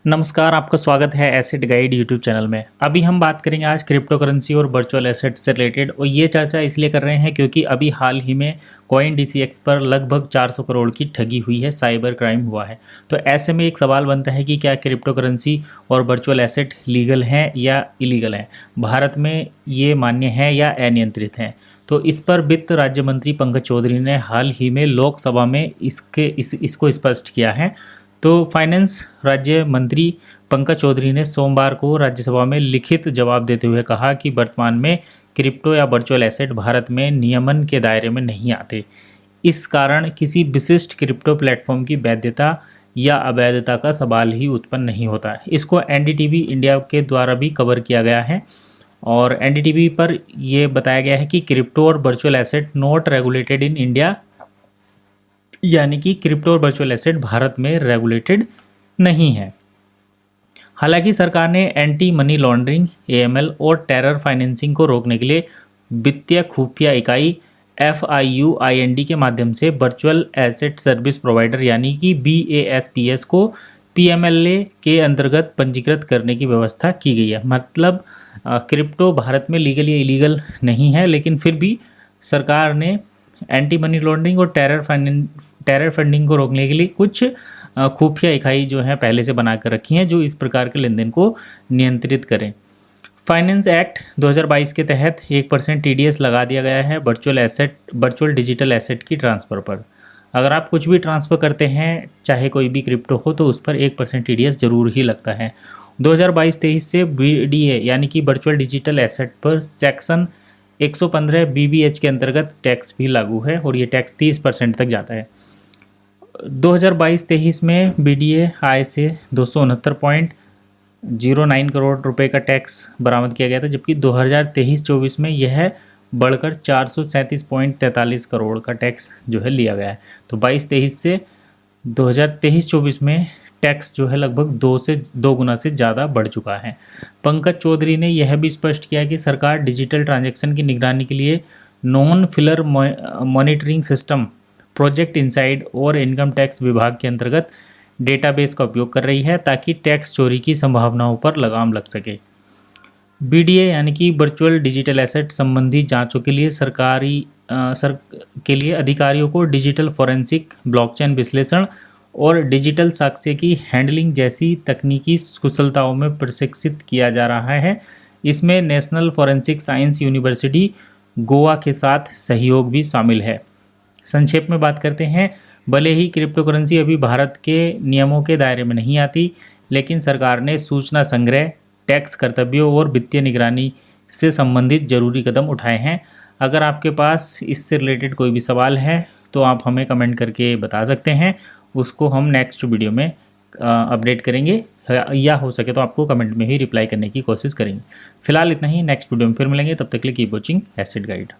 नमस्कार, आपका स्वागत है एसेट गाइड यूट्यूब चैनल में। अभी हम बात करेंगे आज क्रिप्टो करेंसी और वर्चुअल एसेट से रिलेटेड, और ये चर्चा इसलिए कर रहे हैं क्योंकि अभी हाल ही में CoinDCX पर लगभग 400 करोड़ की ठगी हुई है, साइबर क्राइम हुआ है। तो ऐसे में एक सवाल बनता है कि क्या क्रिप्टो करेंसी और वर्चुअल एसेट लीगल हैं या इलीगल हैं, भारत में ये मान्य है या अनियंत्रित हैं। तो इस पर वित्त राज्य मंत्री पंकज चौधरी ने हाल ही में लोकसभा में इसको स्पष्ट किया है। तो फाइनेंस राज्य मंत्री पंकज चौधरी ने सोमवार को राज्यसभा में लिखित जवाब देते हुए कहा कि वर्तमान में क्रिप्टो या वर्चुअल एसेट भारत में नियमन के दायरे में नहीं आते। इस कारण किसी विशिष्ट क्रिप्टो प्लेटफॉर्म की वैधता या अवैधता का सवाल ही उत्पन्न नहीं होता। इसको एनडीटीवी इंडिया के द्वारा भी कवर किया गया है और एनडीटीवी पर यह बताया गया है कि क्रिप्टो और virtual asset not regulated in India, यानी कि क्रिप्टो और वर्चुअल एसेट भारत में रेगुलेटेड नहीं है। हालांकि सरकार ने एंटी मनी लॉन्ड्रिंग AML और टेरर फाइनेंसिंग को रोकने के लिए वित्तीय खुफिया इकाई FIUIND के माध्यम से वर्चुअल एसेट सर्विस प्रोवाइडर यानी कि BASPS को PMLA के अंतर्गत पंजीकृत करने की व्यवस्था की गई है। मतलब क्रिप्टो भारत में लीगल या इलीगल नहीं है, लेकिन फिर भी सरकार ने एंटी मनी लॉन्ड्रिंग और टेरर फंडिंग को रोकने के लिए कुछ खुफिया इकाई जो है पहले से बना कर रखी हैं, जो इस प्रकार के लेन देन को नियंत्रित करें। फाइनेंस एक्ट 2022 के तहत 1% TDS लगा दिया गया है वर्चुअल डिजिटल एसेट की ट्रांसफ़र पर। अगर आप कुछ भी ट्रांसफ़र करते हैं, चाहे कोई भी क्रिप्टो हो, तो उस पर 1% TDS जरूर ही लगता है। 2022-23 से BDA यानी कि वर्चुअल डिजिटल एसेट पर सेक्शन 115 BBH के अंतर्गत टैक्स भी लागू है और ये टैक्स 30% तक जाता है। 2022-23 में BDA आय से 269.09 करोड़ रुपए का टैक्स बरामद किया गया था, जबकि 2023-24 में यह बढ़कर 437.43 करोड़ का टैक्स जो है लिया गया है। तो 22-23 से 2023-24 में टैक्स जो है लगभग 2 गुना से ज़्यादा बढ़ चुका है। पंकज चौधरी ने यह भी स्पष्ट किया कि सरकार डिजिटल ट्रांजैक्शन की निगरानी के लिए non filler monitoring system project inside और इनकम टैक्स विभाग के अंतर्गत डेटाबेस का उपयोग कर रही है, ताकि टैक्स चोरी की संभावनाओं पर लगाम लग सके। BDA यानी कि वर्चुअल डिजिटल एसेट संबंधी जांचों के लिए अधिकारियों को डिजिटल फॉरेंसिक, ब्लॉकचेन विश्लेषण और डिजिटल साक्ष्य की हैंडलिंग जैसी तकनीकी कुशलताओं में प्रशिक्षित किया जा रहा है। इसमें national forensic science university Goa के साथ सहयोग भी शामिल है। संक्षेप में बात करते हैं, भले ही क्रिप्टो करेंसी अभी भारत के नियमों के दायरे में नहीं आती, लेकिन सरकार ने सूचना संग्रह, टैक्स कर्तव्यों और वित्तीय निगरानी से संबंधित जरूरी कदम उठाए हैं। अगर आपके पास इससे रिलेटेड कोई भी सवाल है तो आप हमें कमेंट करके बता सकते हैं, उसको हम नेक्स्ट वीडियो में अपडेट करेंगे, या हो सके तो आपको कमेंट में ही रिप्लाई करने की कोशिश करेंगे। फिलहाल इतना ही, नेक्स्ट वीडियो में फिर मिलेंगे, तब तक के लिए कीप वॉचिंग एसेट गाइड।